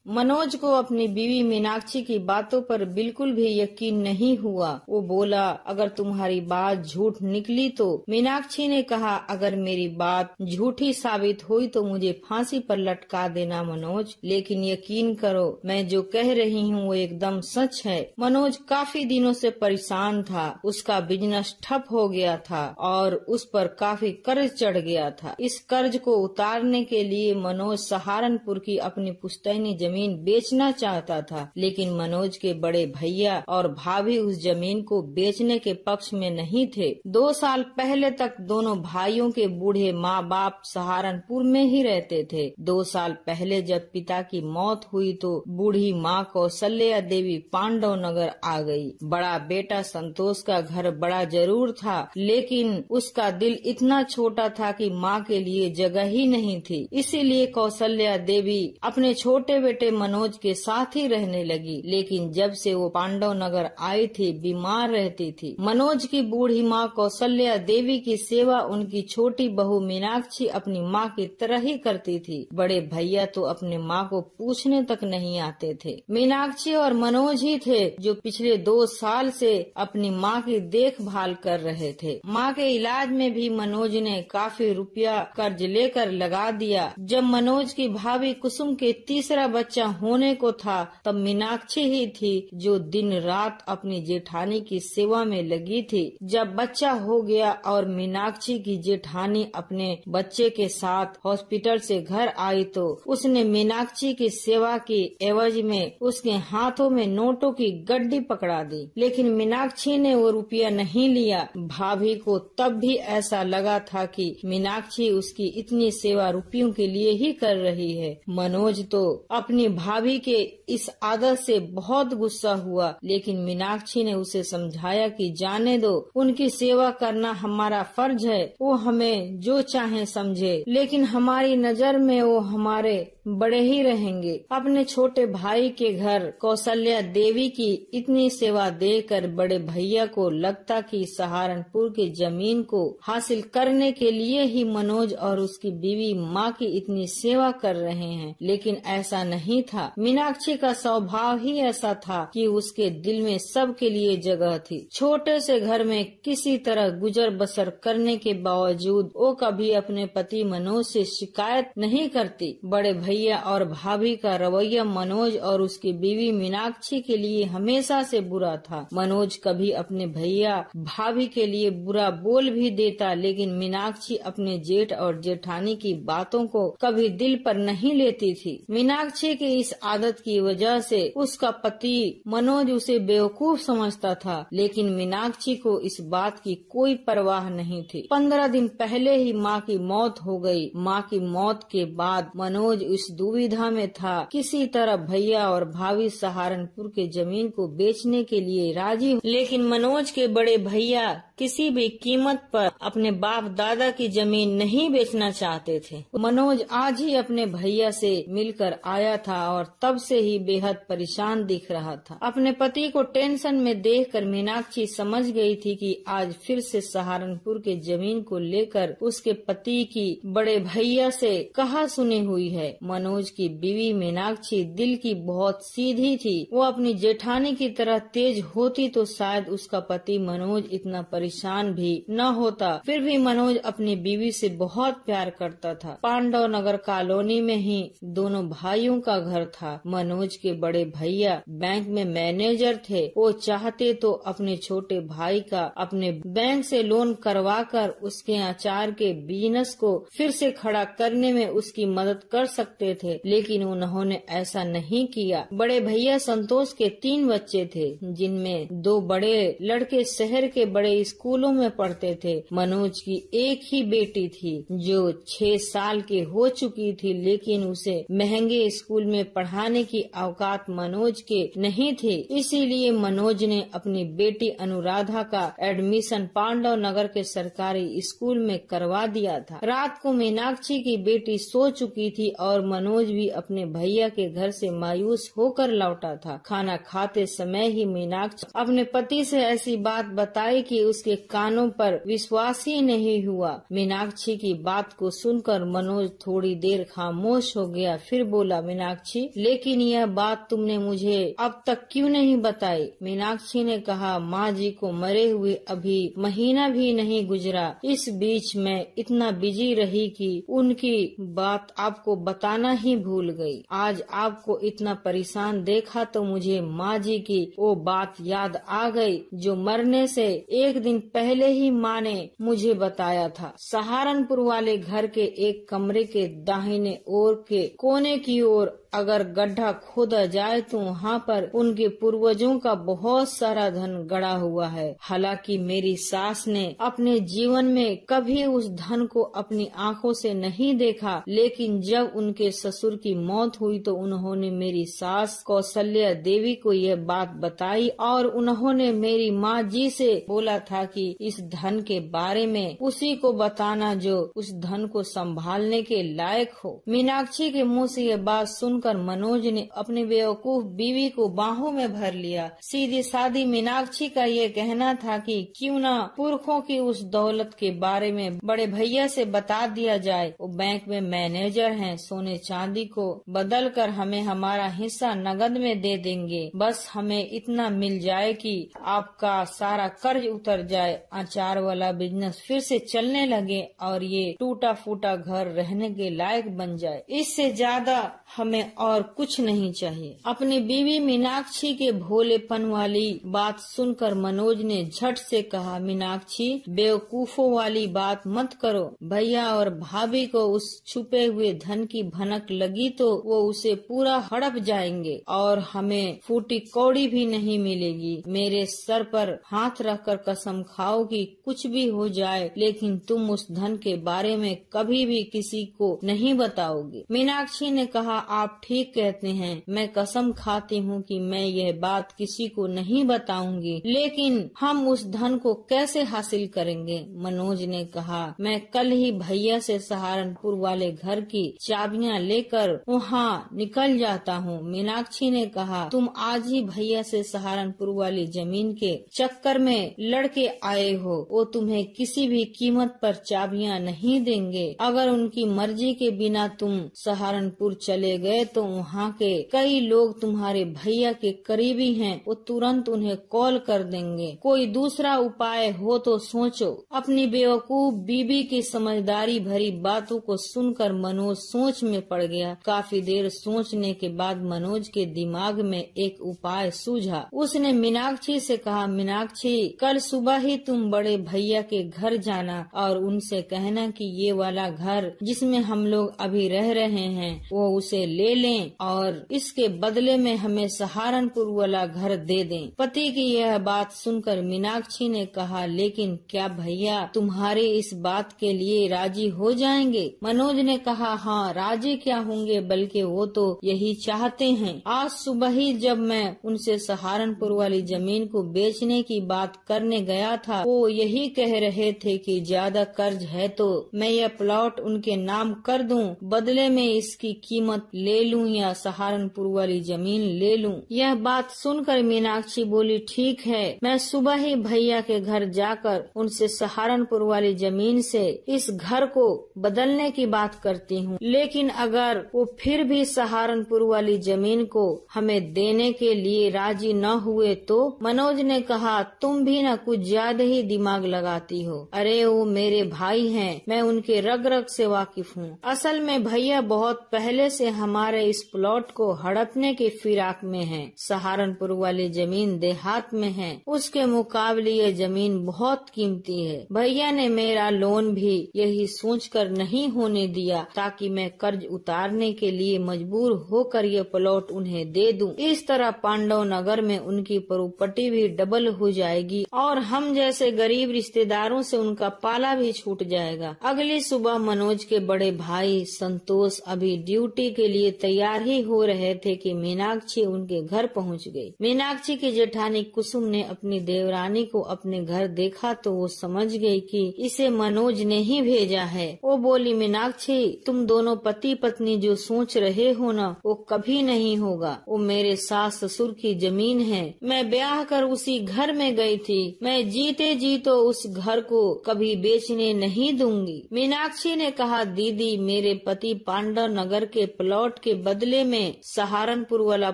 मनोज को अपनी बीवी मीनाक्षी की बातों पर बिल्कुल भी यकीन नहीं हुआ। वो बोला, अगर तुम्हारी बात झूठ निकली तो? मीनाक्षी ने कहा, अगर मेरी बात झूठी साबित हुई तो मुझे फांसी पर लटका देना मनोज, लेकिन यकीन करो मैं जो कह रही हूँ वो एकदम सच है। मनोज काफी दिनों से परेशान था, उसका बिजनेस ठप हो गया था और उस पर काफी कर्ज चढ़ गया था। इस कर्ज को उतारने के लिए मनोज सहारनपुर की अपनी पुश्तैनी जमीन बेचना चाहता था, लेकिन मनोज के बड़े भैया और भाभी उस जमीन को बेचने के पक्ष में नहीं थे। 2 साल पहले तक दोनों भाइयों के बूढ़े माँ बाप सहारनपुर में ही रहते थे। 2 साल पहले जब पिता की मौत हुई तो बूढ़ी माँ कौशल्या देवी पांडव नगर आ गई। बड़ा बेटा संतोष का घर बड़ा जरूर था, लेकिन उसका दिल इतना छोटा था कि माँ के लिए जगह ही नहीं थी। इसीलिए कौशल्या देवी अपने छोटे बेटे मनोज के साथ ही रहने लगी, लेकिन जब से वो पांडव नगर आई थी बीमार रहती थी। मनोज की बूढ़ी माँ कौशल्या देवी की सेवा उनकी छोटी बहू मीनाक्षी अपनी माँ की तरह ही करती थी। बड़े भैया तो अपने माँ को पूछने तक नहीं आते थे। मीनाक्षी और मनोज ही थे जो पिछले 2 साल से अपनी माँ की देखभाल कर रहे थे। माँ के इलाज में भी मनोज ने काफी रुपया कर्ज लेकर लगा दिया। जब मनोज की भाभी कुसुम के तीसरा बच्चा होने को था तब मीनाक्षी ही थी जो दिन रात अपनी जेठानी की सेवा में लगी थी। जब बच्चा हो गया और मीनाक्षी की जेठानी अपने बच्चे के साथ हॉस्पिटल से घर आई तो उसने मीनाक्षी की सेवा की एवज में उसके हाथों में नोटों की गड्डी पकड़ा दी, लेकिन मीनाक्षी ने वो रुपया नहीं लिया। भाभी को तब भी ऐसा लगा था कि मीनाक्षी उसकी इतनी सेवा रुपयों के लिए ही कर रही है। मनोज तो अपनी भाभी के इस आदत से बहुत गुस्सा हुआ, लेकिन मीनाक्षी ने उसे समझाया कि जाने दो, उनकी सेवा करना हमारा फर्ज है, वो हमें जो चाहे समझे, लेकिन हमारी नजर में वो हमारे बड़े ही रहेंगे। अपने छोटे भाई के घर कौशल्या देवी की इतनी सेवा देकर बड़े भैया को लगता कि सहारनपुर की जमीन को हासिल करने के लिए ही मनोज और उसकी बीवी माँ की इतनी सेवा कर रहे हैं, लेकिन ऐसा नहीं था। मीनाक्षी का स्वभाव ही ऐसा था कि उसके दिल में सबके लिए जगह थी। छोटे से घर में किसी तरह गुजर बसर करने के बावजूद वो कभी अपने पति मनोज से शिकायत नहीं करती। बड़े भैया और भाभी का रवैया मनोज और उसकी बीवी मीनाक्षी के लिए हमेशा से बुरा था। मनोज कभी अपने भैया भाभी के लिए बुरा बोल भी देता, लेकिन मीनाक्षी अपने जेठ और जेठानी की बातों को कभी दिल पर नहीं लेती थी। मीनाक्षी की इस आदत की वजह से उसका पति मनोज उसे बेवकूफ समझता था, लेकिन मीनाक्षी को इस बात की कोई परवाह नहीं थी। 15 दिन पहले ही माँ की मौत हो गई। माँ की मौत के बाद मनोज इस दुविधा में था। किसी तरह भैया और भाभी सहारनपुर के जमीन को बेचने के लिए राजी, लेकिन मनोज के बड़े भैया किसी भी कीमत पर अपने बाप दादा की जमीन नहीं बेचना चाहते थे। मनोज आज ही अपने भैया से मिलकर आया था और तब से ही बेहद परेशान दिख रहा था। अपने पति को टेंशन में देखकर मीनाक्षी समझ गई थी कि आज फिर से सहारनपुर के जमीन को लेकर उसके पति की बड़े भैया से कहा सुनी हुई है। मनोज की बीवी मीनाक्षी दिल की बहुत सीधी थी। वो अपनी जेठानी की तरह तेज होती तो शायद उसका पति मनोज इतना परेशान भी न होता। फिर भी मनोज अपनी बीवी से बहुत प्यार करता था। पांडव नगर कॉलोनी में ही दोनों भाइयों का घर था। मनोज के बड़े भैया बैंक में मैनेजर थे। वो चाहते तो अपने छोटे भाई का अपने बैंक से लोन करवाकर उसके अचार के बिजनेस को फिर से खड़ा करने में उसकी मदद कर सकते थे, लेकिन उन्होंने ऐसा नहीं किया। बड़े भैया संतोष के 3 बच्चे थे, जिनमें 2 बड़े लड़के शहर के बड़े स्कूलों में पढ़ते थे। मनोज की एक ही बेटी थी जो 6 साल की हो चुकी थी, लेकिन उसे महंगे स्कूल में पढ़ाने की औकात मनोज के नहीं थी। इसीलिए मनोज ने अपनी बेटी अनुराधा का एडमिशन पांडव नगर के सरकारी स्कूल में करवा दिया था। रात को मीनाक्षी की बेटी सो चुकी थी और मनोज भी अपने भैया के घर से मायूस होकर लौटा था। खाना खाते समय ही मीनाक्षी अपने पति से ऐसी बात बताई कि उसके कानों पर विश्वास ही नहीं हुआ। मीनाक्षी की बात को सुनकर मनोज थोड़ी देर खामोश हो गया, फिर बोला, मीनाक्षी मीनाक्षी, लेकिन यह बात तुमने मुझे अब तक क्यों नहीं बताई? मीनाक्षी ने कहा, माँ जी को मरे हुए अभी महीना भी नहीं गुजरा। इस बीच मैं इतना बिजी रही कि उनकी बात आपको बताना ही भूल गई। आज आपको इतना परेशान देखा तो मुझे माँ जी की वो बात याद आ गई जो मरने से एक दिन पहले ही माँ ने मुझे बताया था। सहारनपुर वाले घर के एक कमरे के दाहिने ओर के कोने की ओर अगर गड्ढा खोदा जाए तो वहाँ पर उनके पूर्वजों का बहुत सारा धन गड़ा हुआ है। हालांकि मेरी सास ने अपने जीवन में कभी उस धन को अपनी आंखों से नहीं देखा, लेकिन जब उनके ससुर की मौत हुई तो उन्होंने मेरी सास कौशल्या देवी को यह बात बताई और उन्होंने मेरी माँ जी से बोला था कि इस धन के बारे में उसी को बताना जो उस धन को संभालने के लायक हो। मीनाक्षी के मुँह से यह बात सुनकर मनोज ने अपनी बेवकूफ बीवी को बाहों में भर लिया। सीधी सादी मीनाक्षी का ये कहना था कि क्यों न पुरखों की उस दौलत के बारे में बड़े भैया से बता दिया जाए। वो बैंक में मैनेजर हैं, सोने चांदी को बदल कर हमें हमारा हिस्सा नगद में दे देंगे। बस हमें इतना मिल जाए कि आपका सारा कर्ज उतर जाए, अचार वाला बिजनेस फिर से चलने लगे और ये टूटा फूटा घर रहने के लायक बन जाए। इससे ज्यादा हमें और कुछ नहीं चाहिए। अपनी बीवी मीनाक्षी के भोलेपन वाली बात सुनकर मनोज ने झट से कहा, मीनाक्षी बेवकूफों वाली बात मत करो। भैया और भाभी को उस छुपे हुए धन की भनक लगी तो वो उसे पूरा हड़प जाएंगे और हमें फूटी कौड़ी भी नहीं मिलेगी। मेरे सर पर हाथ रखकर कसम खाओ कि कुछ भी हो जाए लेकिन तुम उस धन के बारे में कभी भी किसी को नहीं बताओगे। मीनाक्षी ने कहा, आप ठीक कहते हैं, मैं कसम खाती हूँ कि मैं यह बात किसी को नहीं बताऊंगी, लेकिन हम उस धन को कैसे हासिल करेंगे? मनोज ने कहा, मैं कल ही भैया से सहारनपुर वाले घर की चाबियां लेकर वहाँ निकल जाता हूँ। मीनाक्षी ने कहा, तुम आज ही भैया से सहारनपुर वाली जमीन के चक्कर में लड़के आए हो। वो तुम्हें किसी भी कीमत पर चाबियां नहीं देंगे। अगर उनकी मर्जी के बिना तुम सहारनपुर चले गए तो वहाँ के कई लोग तुम्हारे भैया के करीबी हैं, वो तुरंत उन्हें कॉल कर देंगे। कोई दूसरा उपाय हो तो सोचो। अपनी बेवकूफ बीबी की समझदारी भरी बातों को सुनकर मनोज सोच में पड़ गया। काफी देर सोचने के बाद मनोज के दिमाग में एक उपाय सूझा। उसने मीनाक्षी से कहा, मीनाक्षी कल सुबह ही तुम बड़े भैया के घर जाना और उनसे कहना कि ये वाला घर जिसमें हम लोग अभी रह रहे हैं वो उसे ले लें और इसके बदले में हमें सहारनपुर वाला घर दे दें। पति की यह बात सुनकर मीनाक्षी ने कहा, लेकिन क्या भैया तुम्हारी इस बात के लिए राजी हो जाएंगे? मनोज ने कहा, हाँ राजी क्या होंगे, बल्कि वो तो यही चाहते हैं। आज सुबह ही जब मैं उनसे सहारनपुर वाली जमीन को बेचने की बात करने गया था वो यही कह रहे थे कि ज्यादा कर्ज है तो मैं यह प्लॉट उनके नाम कर दूं, बदले में इसकी कीमत ले लूं या सहारनपुर वाली जमीन ले लूं। यह बात सुनकर मीनाक्षी बोली, ठीक है, मैं सुबह ही भैया के घर जाकर उनसे सहारनपुर वाली जमीन से इस घर को बदलने की बात करती हूँ, लेकिन अगर वो फिर भी सहारनपुर वाली जमीन को हमें देने के लिए राजी न हुए तो? मनोज ने कहा, तुम भी न कुछ ज्यादा ही दिमाग लगाती हो। अरे वो मेरे भाई हैं, मैं उनके रग रग से वाकिफ हूँ। असल में भैया बहुत पहले से हमारे इस प्लॉट को हड़पने की फिराक में हैं। सहारनपुर वाली जमीन देहात में है, उसके मुकाबले ये जमीन बहुत कीमती है। भैया ने मेरा लोन भी यही सोचकर नहीं होने दिया ताकि मैं कर्ज उतारने के लिए मजबूर होकर ये प्लॉट उन्हें दे दूं। इस तरह पांडव नगर में उनकी प्रॉपर्टी भी डबल हो जाएगी और हम जैसे गरीब रिश्तेदारों से उनका पाला भी छूट जाएगा। अगली सुबह मनोज के बड़े भाई संतोष अभी ड्यूटी के लिए तैयार ही हो रहे थे कि मीनाक्षी उनके घर पहुंच गई। मीनाक्षी की जेठानी कुसुम ने अपनी देवरानी को अपने घर देखा तो वो समझ गई कि इसे मनोज ने ही भेजा है। वो बोली, मीनाक्षी तुम दोनों पति पत्नी जो सोच रहे हो ना वो कभी नहीं होगा। वो मेरे सास ससुर की जमीन है, मैं ब्याह कर उसी घर में गई थी, मैं जीते जी तो उस घर को कभी बेचने नहीं दूंगी। मीनाक्षी ने कहा, दीदी मेरे पति पांडव नगर के प्लॉट प्लॉट के बदले में सहारनपुर वाला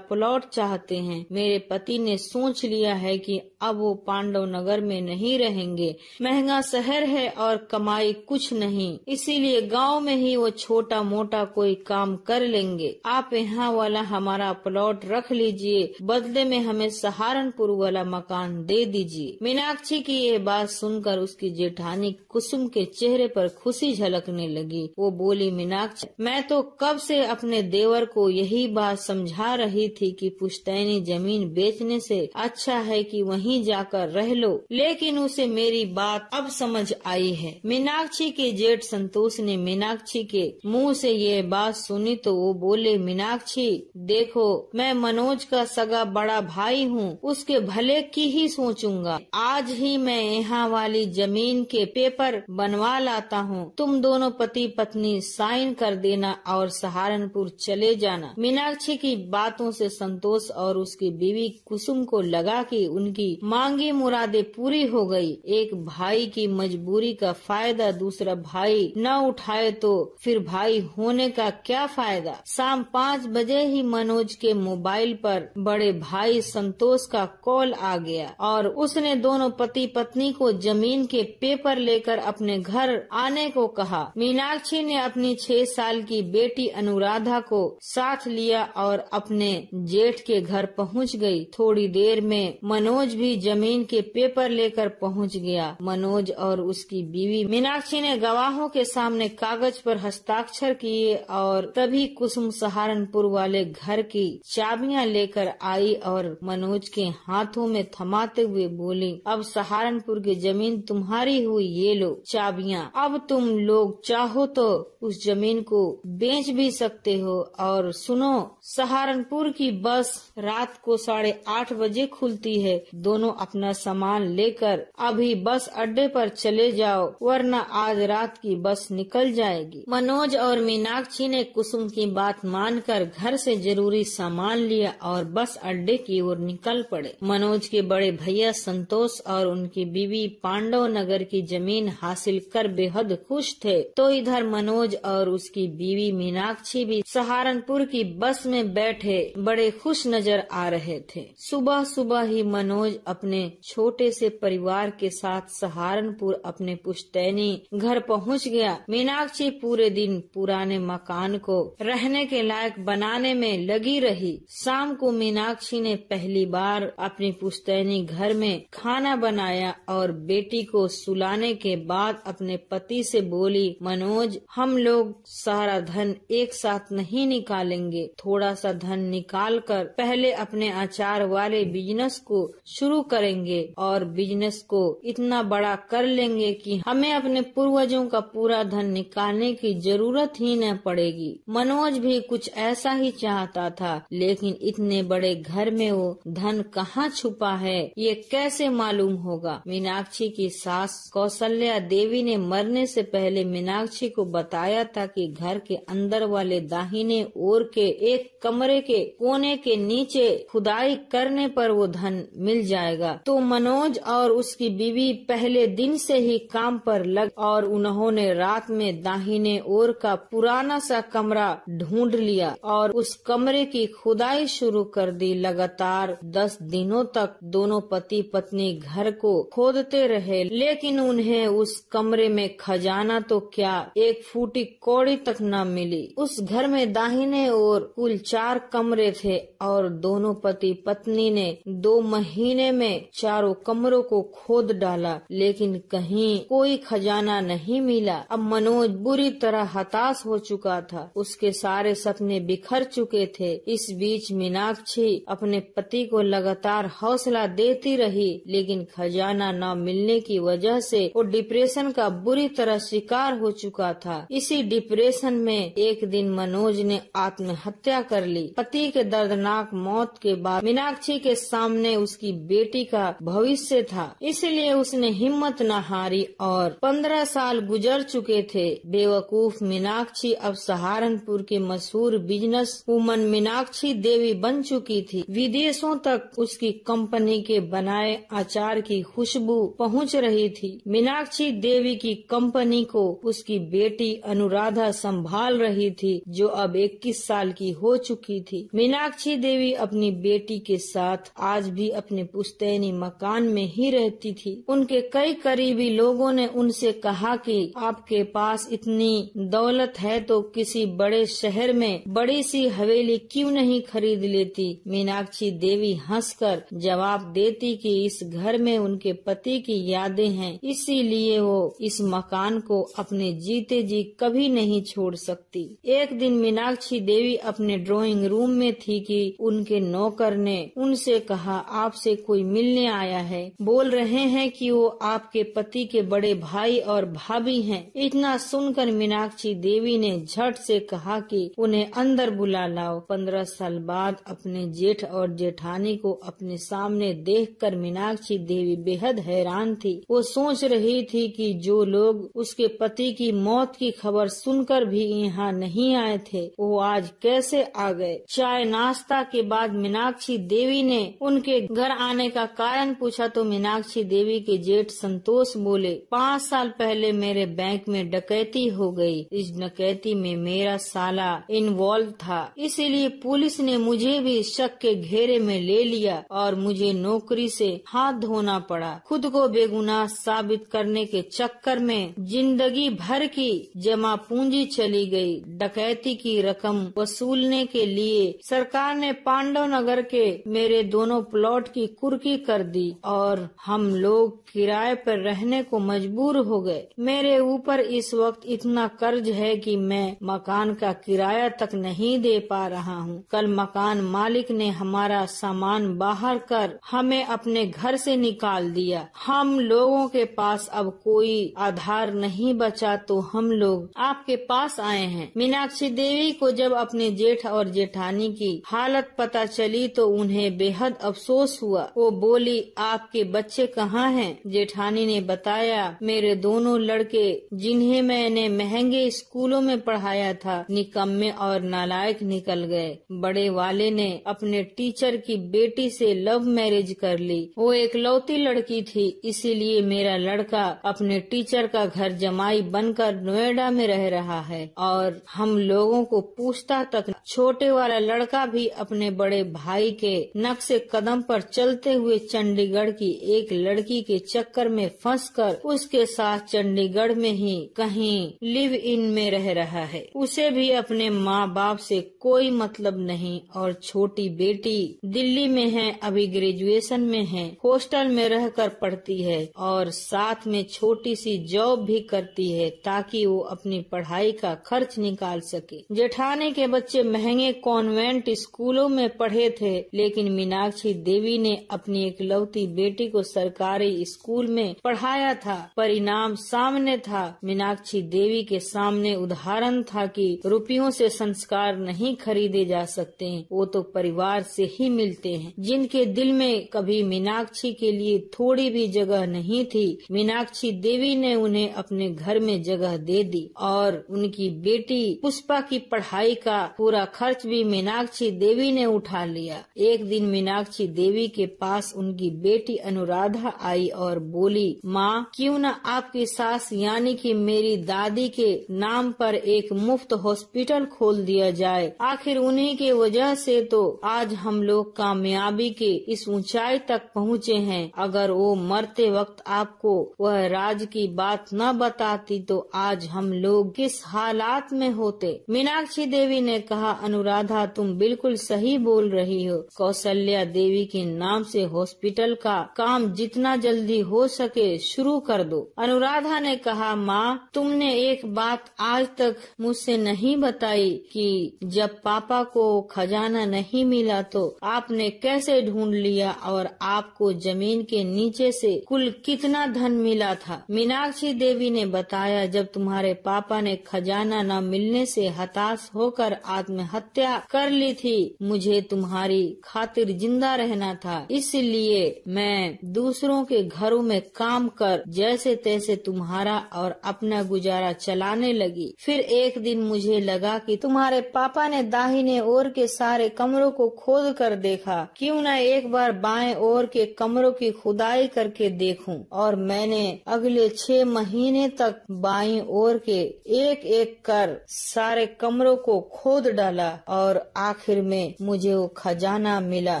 प्लॉट चाहते हैं। मेरे पति ने सोच लिया है कि अब वो पांडव नगर में नहीं रहेंगे। महंगा शहर है और कमाई कुछ नहीं, इसीलिए गांव में ही वो छोटा मोटा कोई काम कर लेंगे। आप यहाँ वाला हमारा प्लॉट रख लीजिए, बदले में हमें सहारनपुर वाला मकान दे दीजिए। मीनाक्षी की यह बात सुनकर उसकी जेठानी कुसुम के चेहरे पर खुशी झलकने लगी। वो बोली, मीनाक्षी, मैं तो कब से अपने देवर को यही बात समझा रही थी कि पुश्तैनी जमीन बेचने से अच्छा है कि वहीं जाकर रह लो, लेकिन उसे मेरी बात अब समझ आई है। मीनाक्षी के जेठ संतोष ने मीनाक्षी के मुंह से ये बात सुनी तो वो बोले, मीनाक्षी देखो, मैं मनोज का सगा बड़ा भाई हूँ, उसके भले की ही सोचूंगा। आज ही मैं यहाँ वाली जमीन के पेपर बनवा लाता हूँ, तुम दोनों पति पत्नी साइन कर देना और सहारनपुर चले जाना। मीनाक्षी की बातों से संतोष और उसकी बीवी कुसुम को लगा कि उनकी मांगी मुरादें पूरी हो गई। एक भाई की मजबूरी का फायदा दूसरा भाई न उठाए तो फिर भाई होने का क्या फायदा। शाम 5 बजे ही मनोज के मोबाइल पर बड़े भाई संतोष का कॉल आ गया और उसने दोनों पति पत्नी को जमीन के पेपर लेकर अपने घर आने को कहा। मीनाक्षी ने अपनी 6 साल की बेटी अनुराधा को साथ लिया और अपने जेठ के घर पहुंच गई। थोड़ी देर में मनोज भी जमीन के पेपर लेकर पहुंच गया। मनोज और उसकी बीवी मीनाक्षी ने गवाहों के सामने कागज पर हस्ताक्षर किए और तभी कुसुम सहारनपुर वाले घर की चाबियां लेकर आई और मनोज के हाथों में थमाते हुए बोली, अब सहारनपुर की जमीन तुम्हारी हुई, ये लो चाबियां। अब तुम लोग चाहो तो उस जमीन को बेच भी सकते हो। और सुनो, सहारनपुर की बस रात को 8:30 बजे खुलती है। दोनों अपना सामान लेकर अभी बस अड्डे पर चले जाओ, वरना आज रात की बस निकल जाएगी। मनोज और मीनाक्षी ने कुसुम की बात मानकर घर से जरूरी सामान लिया और बस अड्डे की ओर निकल पड़े। मनोज के बड़े भैया संतोष और उनकी बीवी पांडव नगर की जमीन हासिल कर बेहद खुश थे, तो इधर मनोज और उसकी बीवी मीनाक्षी भी सहारनपुर की बस में बैठे बड़े खुश नजर आ रहे थे। सुबह सुबह ही मनोज अपने छोटे से परिवार के साथ सहारनपुर अपने पुश्तैनी घर पहुंच गया। मीनाक्षी पूरे दिन पुराने मकान को रहने के लायक बनाने में लगी रही। शाम को मीनाक्षी ने पहली बार अपनी पुश्तैनी घर में खाना बनाया और बेटी को सुलाने के बाद अपने पति से बोली, मनोज, हम लोग सारा धन एक साथ नहीं निकालेंगे, थोड़ा सा धन निकाल कर पहले अपने अचार वाले बिजनेस को शुरू करेंगे और बिजनेस को इतना बड़ा कर लेंगे कि हमें अपने पूर्वजों का पूरा धन निकालने की जरूरत ही न पड़ेगी। मनोज भी कुछ ऐसा ही चाहता था, लेकिन इतने बड़े घर में वो धन कहाँ छुपा है, ये कैसे मालूम होगा। मीनाक्षी की सास कौशल्या देवी ने मरने से पहले मीनाक्षी को बताया था कि घर के अंदर वाले दाहिने ओर के एक कमरे के कोने के नीचे खुदाई करने पर वो धन मिल जाएगा। तो मनोज और उसकी बीवी पहले दिन से ही काम पर लग और उन्होंने रात में दाहिने ओर का पुराना सा कमरा ढूंढ लिया और उस कमरे की खुदाई शुरू कर दी। लगातार 10 दिनों तक दोनों पति पत्नी घर को खोदते रहे, लेकिन उन्हें उस कमरे में खजाना तो क्या, एक फूटी कौड़ी तक न मिली। उस घर में दाहिने ओर कुल 4 कमरे थे और दोनों पति पत्नी ने 2 महीने में चारों कमरों को खोद डाला, लेकिन कहीं कोई खजाना नहीं मिला। अब मनोज बुरी तरह हताश हो चुका था, उसके सारे सपने बिखर चुके थे। इस बीच मीनाक्षी अपने पति को लगातार हौसला देती रही, लेकिन खजाना न मिलने की वजह से वो डिप्रेशन का बुरी तरह शिकार हो चुका था। इसी डिप्रेशन में एक दिन मनोज ने आत्महत्या कर ली। पति के दर्दनाक मौत के बाद मीनाक्षी के सामने उसकी बेटी का भविष्य था, इसलिए उसने हिम्मत न हारी और 15 साल गुजर चुके थे। बेवकूफ मीनाक्षी अब सहारनपुर के मशहूर बिजनेस वुमन मीनाक्षी देवी बन चुकी थी। विदेशों तक उसकी कंपनी के बनाए अचार की खुशबू पहुंच रही थी। मीनाक्षी देवी की कंपनी को उसकी बेटी अनुराधा संभाल रही थी, जो अब 21 साल की हो चुकी थी। मीनाक्षी देवी अपनी बेटी के साथ आज भी अपने पुश्तैनी मकान में ही रहती थी। उनके कई करीबी लोगों ने उनसे कहा कि आपके पास इतनी दौलत है तो किसी बड़े शहर में बड़ी सी हवेली क्यों नहीं खरीद लेती। मीनाक्षी देवी हंसकर जवाब देती कि इस घर में उनके पति की यादें हैं, इसीलिए वो इस मकान को अपने जीते जी कभी नहीं छोड़ सकती। एक दिन मीनाक्षी देवी अपने ड्राइंग रूम में थी कि उनके नौकर ने उनसे कहा, आपसे कोई मिलने आया है। बोल रहे हैं कि वो आपके पति के बड़े भाई और भाभी हैं। इतना सुनकर मीनाक्षी देवी ने झट से कहा कि उन्हें अंदर बुला लाओ। 15 साल बाद अपने जेठ और जेठानी को अपने सामने देखकर मीनाक्षी देवी बेहद हैरान थी। वो सोच रही थी कि जो लोग उसके पति की मौत की खबर सुनकर भी यहाँ नहीं आए थे, वो आज कैसे आ गए। चाय नाश्ता के बाद मीनाक्षी देवी ने उनके घर आने का कारण पूछा तो मीनाक्षी देवी के जेठ संतोष बोले, 5 साल पहले मेरे बैंक में डकैती हो गई। इस डकैती में मेरा साला इन्वॉल्व था, इसीलिए पुलिस ने मुझे भी शक के घेरे में ले लिया और मुझे नौकरी से हाथ धोना पड़ा। खुद को बेगुनाह साबित करने के चक्कर में जिंदगी भर की जमा पूंजी चली गई। डकैती की रकम वसूलने के लिए सरकार ने पांडव नगर के मेरे दोनों प्लॉट की कुर्की कर दी और हम लोग किराए पर रहने को मजबूर हो गए। मेरे ऊपर इस वक्त इतना कर्ज है कि मैं मकान का किराया तक नहीं दे पा रहा हूँ। कल मकान मालिक ने हमारा सामान बाहर कर हमें अपने घर से निकाल दिया। हम लोगों के पास अब कोई आधार नहीं बचा तो हम लोग आपके पास आए हैं। मीनाक्षी देवी को जब अपने जेठ और जेठानी की हालत पता चली तो उन्हें बेहद अफसोस हुआ। वो बोली, आपके बच्चे कहाँ हैं? जेठानी ने बताया, मेरे दोनों लड़के जिन्हें मैंने महंगे स्कूलों में पढ़ाया था निकम्मे और नालायक निकल गए। बड़े वाले ने अपने टीचर की बेटी से लव मैरिज कर ली। वो एक लौती लड़की थी, इसीलिए मेरा लड़का अपने टीचर का घर जमाई बनकर नोएडा में रह रहा है और हम लोगों को पूछता तक। छोटे वाला लड़का भी अपने बड़े भाई के नक्शे कदम पर चलते हुए चंडीगढ़ की एक लड़की के चक्कर में फंसकर उसके साथ चंडीगढ़ में ही कहीं लिव इन में रह रहा है। उसे भी अपने माँ बाप से कोई मतलब नहीं और छोटी बेटी दिल्ली में है, अभी ग्रेजुएशन में है, हॉस्टल में रहकर पढ़ती है और साथ में छोटी सी जॉब भी करती है ताकि वो अपनी पढ़ाई का खर्च निकाल सके। जेठानी के बच्चे महंगे कॉन्वेंट स्कूलों में पढ़े थे, लेकिन मीनाक्षी देवी ने अपनी इकलौती बेटी को सरकारी स्कूल में पढ़ाया था। परिणाम सामने था। मीनाक्षी देवी के सामने उदाहरण था कि रुपयों से संस्कार नहीं खरीदे जा सकते हैं, वो तो परिवार से ही मिलते हैं। जिनके दिल में कभी मीनाक्षी के लिए थोड़ी भी जगह नहीं थी, मीनाक्षी देवी ने उन्हें अपने घर में जगह दे दी और उनकी बेटी पुष्पा की पढ़ाई का पूरा खर्च भी मीनाक्षी देवी ने उठा लिया। एक दिन मीनाक्षी देवी के पास उनकी बेटी अनुराधा आई और बोली, माँ, क्यों न आपकी सास यानी कि मेरी दादी के नाम पर एक मुफ्त हॉस्पिटल खोल दिया जाए। आखिर उन्हीं के वजह से तो आज हम लोग कामयाबी के इस ऊंचाई तक पहुँचे हैं। अगर वो मरते वक्त आपको वह राज की बात न बताती तो आज हम लोग किस हालात में होते। मीनाक्षी देवी ने कहा, अनुराधा, तुम बिल्कुल सही बोल रही हो। कौशल्या देवी के नाम से हॉस्पिटल का काम जितना जल्दी हो सके शुरू कर दो। अनुराधा ने कहा, माँ, तुमने एक बात आज तक मुझसे नहीं बताई कि जब पापा को खजाना नहीं मिला तो आपने कैसे ढूंढ लिया और आपको जमीन के नीचे से कुल कितना धन मिला था। मीनाक्षी देवी ने बताया, जब तुम्हारे पापा ने खजाना न मिलने से हताश होकर आत्महत्या कर ली थी, मुझे तुम्हारी खातिर जिंदा रहना था, इसलिए मैं दूसरों के घरों में काम कर जैसे तैसे तुम्हारा और अपना गुजारा चलाने लगी। फिर एक दिन मुझे लगा कि तुम्हारे पापा ने दाहिने ओर के सारे कमरों को खोद कर देखा, क्यों न एक बार बाएं ओर के कमरों की खुदाई करके देखूं। और मैंने अगले 6 महीने तक बाईं ओर के एक एक कर सारे कमरों को खोद डाला और आखिर में मुझे वो खजाना मिला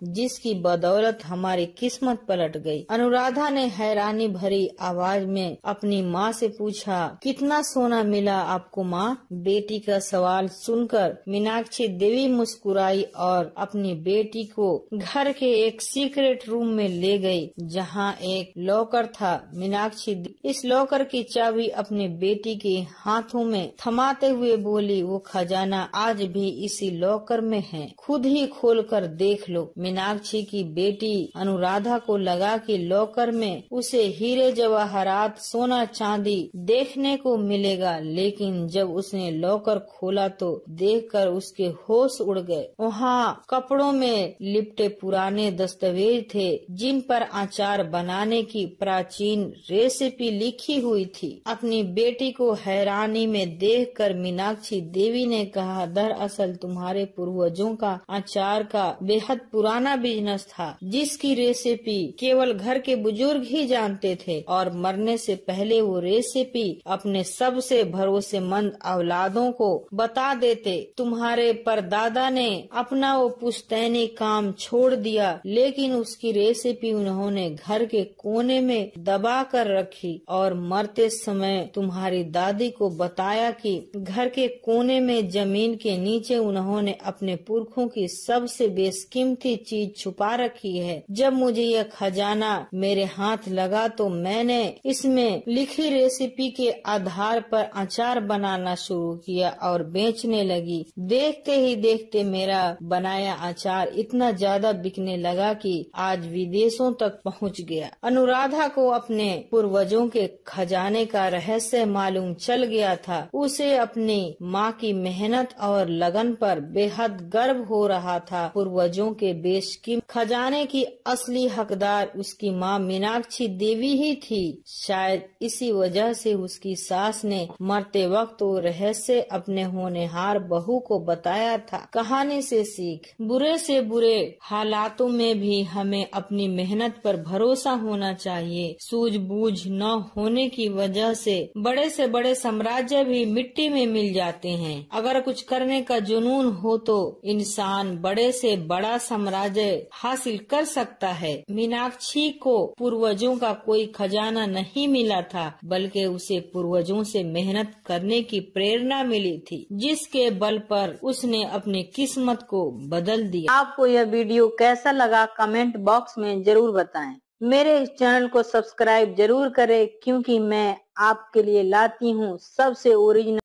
जिसकी बदौलत हमारी किस्मत पलट गई। अनुराधा ने हैरानी भरी आवाज में अपनी माँ से पूछा, कितना सोना मिला आपको माँ? बेटी का सवाल सुनकर मीनाक्षी देवी मुस्कुराई और अपनी बेटी को घर के एक सीक्रेट रूम में ले गई जहाँ एक लॉकर था। मीनाक्षी इस लॉकर की चाबी अपनी बेटी के हाथों में थमाते हुए बोली, वो खजाना आज भी इसी लॉकर में है, खुद ही खोलकर देख लो। मीनाक्षी की बेटी अनुराधा को लगा कि लॉकर में उसे हीरे जवाहरात सोना चांदी देखने को मिलेगा, लेकिन जब उसने लॉकर खोला तो देखकर उसके होश उड़ गए। वहाँ कपड़ों में लिपटे पुराने दस्तावेज थे जिन पर अचार बनाने की प्राचीन रेसिपी लिखी हुई थी। अपनी बेटी को हैरानी में देखकर मीनाक्षी देवी ने कहा, दरअसल तुम्हारे पूर्वजों का अचार का बेहद पुराना बिजनेस था जिसकी रेसिपी केवल घर के बुजुर्ग ही जानते थे और मरने से पहले वो रेसिपी अपने सबसे भरोसेमंद औलादों को बता देते। तुम्हारे परदादा ने अपना वो पुश्तैनी काम छोड़ दिया, लेकिन उसकी रेसिपी उन्होंने घर के कोने में दबा कर रखी और मरते समय तुम्हारी दादी को बताया कि घर के कोने में जमीन के नीचे उन्होंने अपने पुरखों की सबसे बेशकीमती चीज छुपा रखी है। जब मुझे यह खजाना मेरे हाथ लगा तो मैंने इसमें लिखी रेसिपी के आधार पर अचार बनाना शुरू किया और बेचने लगी। देखते ही देखते मेरा बनाया अचार इतना ज्यादा बिकने लगा कि आज विदेशों तक पहुंच गया। अनुराधा को अपने पूर्वजों के खजाने का रहस्य मालूम चल गया था। उसे अपनी माँ की मेहनत और लगन पर बेहद गर्व हो रहा था। पूर्वजों के बेशकीमती खजाने की असली हकदार उसकी माँ मीनाक्षी देवी ही थी। शायद इसी वजह से उसकी सास ने मरते वक्त वो रहस्य अपने होनहार बहू को बताया था। कहानी से सीख, बुरे से बुरे हालातों में भी हमें अपनी मेहनत पर भरोसा होना चाहिए। सूझबूझ न होने की वजह से बड़े साम्राज्य भी मिट्टी में मिल जाते हैं। अगर कुछ करने का जुनून हो तो इंसान बड़े से बड़ा साम्राज्य हासिल कर सकता है। मीनाक्षी को पूर्वजों का कोई खजाना नहीं मिला था, बल्कि उसे पूर्वजों से मेहनत करने की प्रेरणा मिली थी, जिसके बल पर उसने अपनी किस्मत को बदल दिया। आपको यह वीडियो कैसा लगा कमेंट बॉक्स में जरूर बताएं। मेरे इस चैनल को सब्सक्राइब जरूर करें क्योंकि मैं आपके लिए लाती हूँ सबसे ओरिजिनल